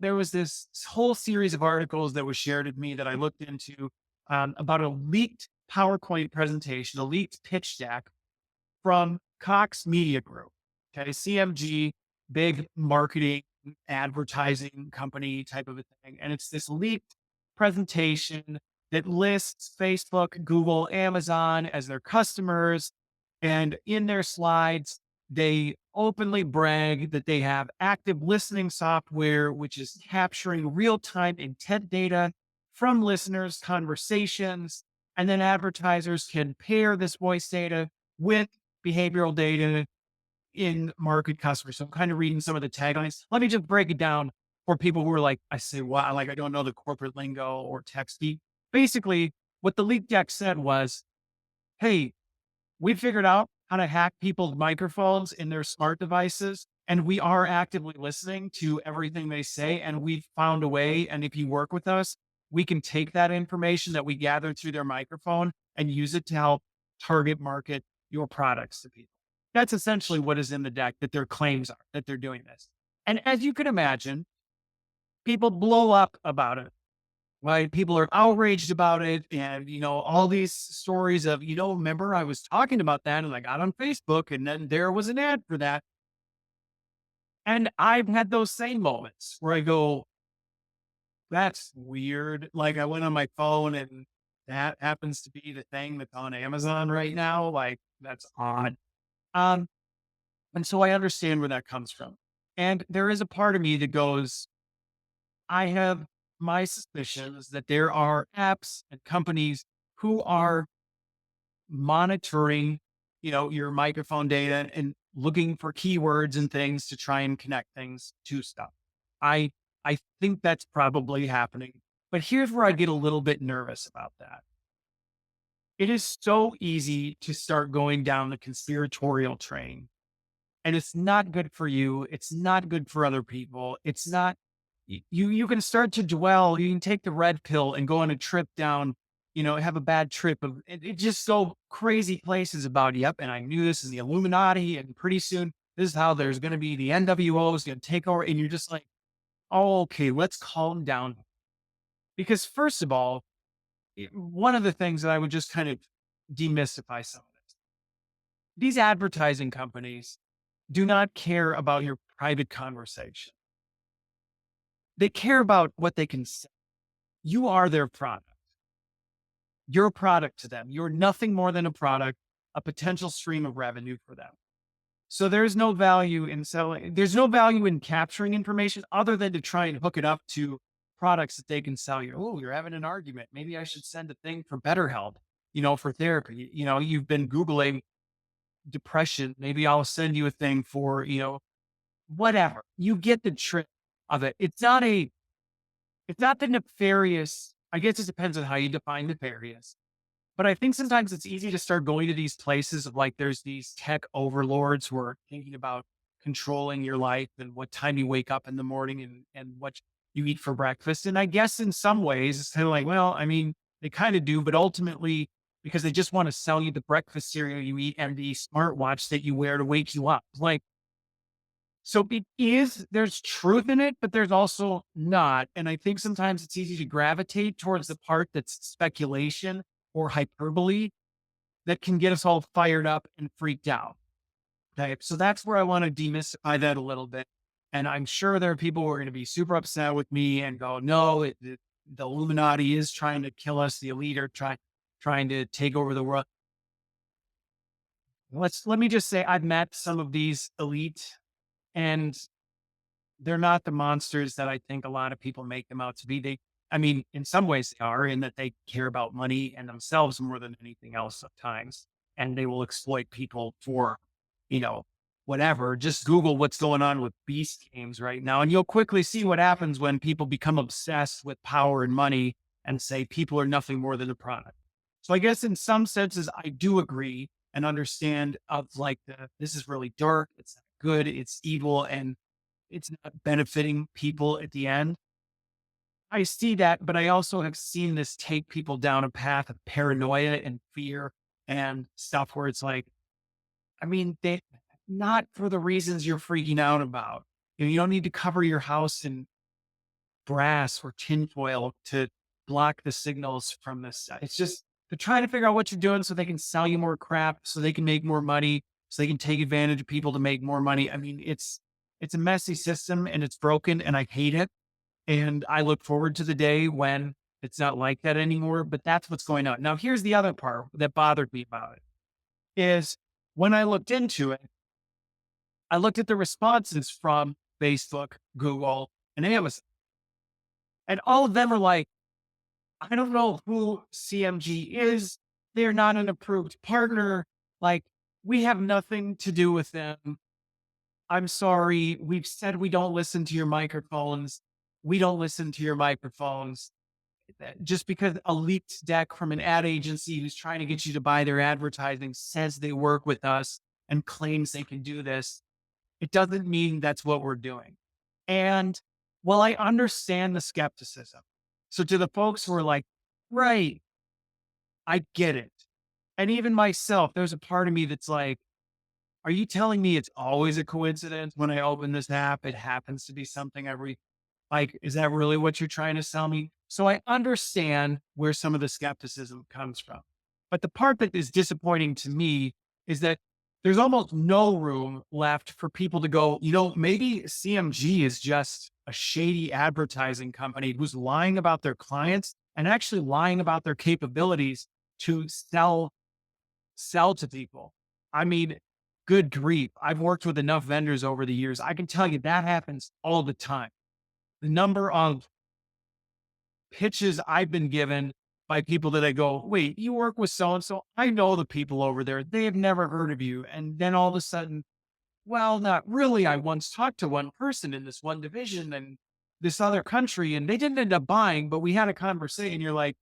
there was this whole series of articles that was shared with me that I looked into about a leaked PowerPoint presentation, a leaked pitch deck from Cox Media Group. Okay, CMG, big marketing, advertising company type of a thing. And it's this leaked presentation that lists Facebook, Google, Amazon as their customers. And in their slides, they openly brag that they have active listening software, which is capturing real time intent data from listeners' conversations. And then advertisers can pair this voice data with behavioral data in market customers. So I'm kind of reading some of the taglines. Let me just break it down for people who are like, I say, wow, like I don't know the corporate lingo or tech speak. Basically, what the leak deck said was, hey, we figured out how to hack people's microphones in their smart devices. And we are actively listening to everything they say. And we've found a way. And if you work with us, we can take that information that we gathered through their microphone and use it to help target market your products to people. That's essentially what is in the deck that their claims are that they're doing this. And as you can imagine, people blow up about it, right? People are outraged about it. And, all these stories of, remember I was talking about that and I got on Facebook and then there was an ad for that. And I've had those same moments where I go, that's weird. Like I went on my phone and that happens to be the thing that's on Amazon right now. Like that's odd. Um, and so I understand where that comes from. And there is a part of me that goes, I have my suspicions that there are apps and companies who are monitoring, your microphone data and looking for keywords and things to try and connect things to stuff. I I think that's probably happening. But here's where I get a little bit nervous about that. It is so easy to start going down the conspiratorial train, and it's not good for you. It's not good for other people. It's not you can start to dwell, you can take the red pill and go on a trip down, have a bad trip of it just so crazy places about, yep, and I knew this is the Illuminati, and pretty soon this is how there's gonna be the NWO is gonna take over, and you're just like, oh, okay, let's calm down. Because first of all, one of the things that I would just kind of demystify some of this. These advertising companies do not care about your private conversation. They care about what they can say. You are their product. You're a product to them. You're nothing more than a product, a potential stream of revenue for them. So there's no value in selling, there's no value in capturing information other than to try and hook it up to products that they can sell you. Oh, you're having an argument. Maybe I should send a thing for BetterHelp, for therapy. You've been Googling depression. Maybe I'll send you a thing for, whatever. You get the trick of it. It's not the nefarious. I guess it depends on how you define nefarious. But I think sometimes it's easy to start going to these places of like there's these tech overlords who are thinking about controlling your life and what time you wake up in the morning and what you eat for breakfast. And I guess in some ways it's kind of like, well, I mean, they kind of do, but ultimately because they just want to sell you the breakfast cereal you eat and the smartwatch that you wear to wake you up. Like, so there's truth in it, but there's also not. And I think sometimes it's easy to gravitate towards the part that's speculation or hyperbole that can get us all fired up and freaked out. Okay. So that's where I want to demystify that a little bit. And I'm sure there are people who are going to be super upset with me and go, no, the Illuminati is trying to kill us. The elite are trying to take over the world. Let me just say I've met some of these elite and they're not the monsters that I think a lot of people make them out to be. I mean, in some ways they are in that they care about money and themselves more than anything else at times. And they will exploit people for, you know, whatever. Just Google what's going on with beast games right now. And you'll quickly see what happens when people become obsessed with power and money and say people are nothing more than a product. So I guess in some senses, I do agree and understand of like this is really dark. It's not good. It's evil. And it's not benefiting people at the end. I see that, but I also have seen this take people down a path of paranoia and fear and stuff where it's like, I mean, they not for the reasons you're freaking out about. You don't need to cover your house in brass or tinfoil to block the signals from this. It's just they're trying to figure out what you're doing so they can sell you more crap, so they can make more money, so they can take advantage of people to make more money. I mean, it's a messy system and it's broken and I hate it. And I look forward to the day when it's not like that anymore. But that's what's going on. Now, here's the other part that bothered me about it is when I looked into it, I looked at the responses from Facebook, Google, and Amazon, and all of them are like, I don't know who CMG is. They're not an approved partner. Like, we have nothing to do with them. I'm sorry. We've said we don't listen to your microphones. We don't listen to your microphones. Just because a leaked deck from an ad agency who's trying to get you to buy their advertising says they work with us and claims they can do this, it doesn't mean that's what we're doing. And while I understand the skepticism, so to the folks who are like, right, I get it. And even myself, there's a part of me that's like, are you telling me it's always a coincidence when I open this app, it happens to be something like, is that really what you're trying to sell me? So I understand where some of the skepticism comes from. But the part that is disappointing to me is that there's almost no room left for people to go, maybe CMG is just a shady advertising company who's lying about their clients and actually lying about their capabilities to sell to people. I mean, good grief. I've worked with enough vendors over the years. I can tell you that happens all the time. The number of pitches I've been given by people that I go, wait, you work with so and so? I know the people over there. They have never heard of you. And then all of a sudden, well, not really. I once talked to one person in this one division and this other country, and they didn't end up buying, but we had a conversation. You're like,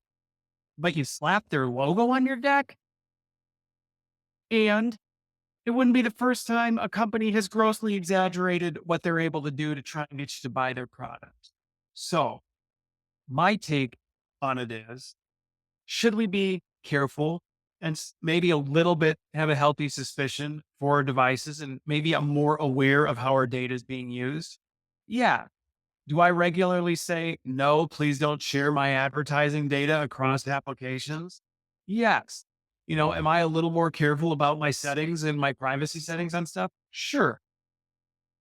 but you slapped their logo on your deck? And it wouldn't be the first time a company has grossly exaggerated what they're able to do to try and get you to buy their product. So my take on it is, should we be careful and maybe a little bit have a healthy suspicion for our devices and maybe I'm more aware of how our data is being used? Yeah. Do I regularly say, no, please don't share my advertising data across applications? Yes. Am I a little more careful about my settings and my privacy settings on stuff? Sure.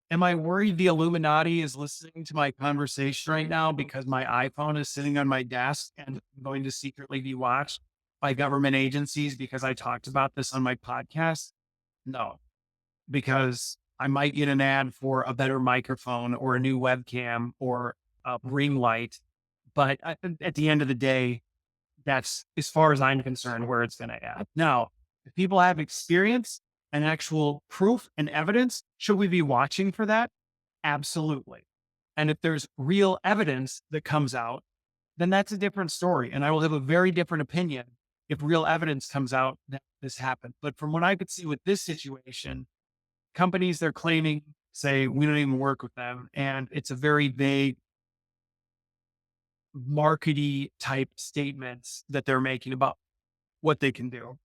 Am I worried the Illuminati is listening to my conversation right now because my iPhone is sitting on my desk and I'm going to secretly be watched by government agencies because I talked about this on my podcast? No, because I might get an ad for a better microphone or a new webcam or a ring light. But at the end of the day, that's, as far as I'm concerned, where it's going to add. Now, if people have experience and actual proof and evidence, should we be watching for that? Absolutely. And if there's real evidence that comes out, then that's a different story. And I will have a very different opinion if real evidence comes out that this happened. But from what I could see with this situation, companies they're claiming say, we don't even work with them. And it's a very vague, markety type statements that they're making about what they can do.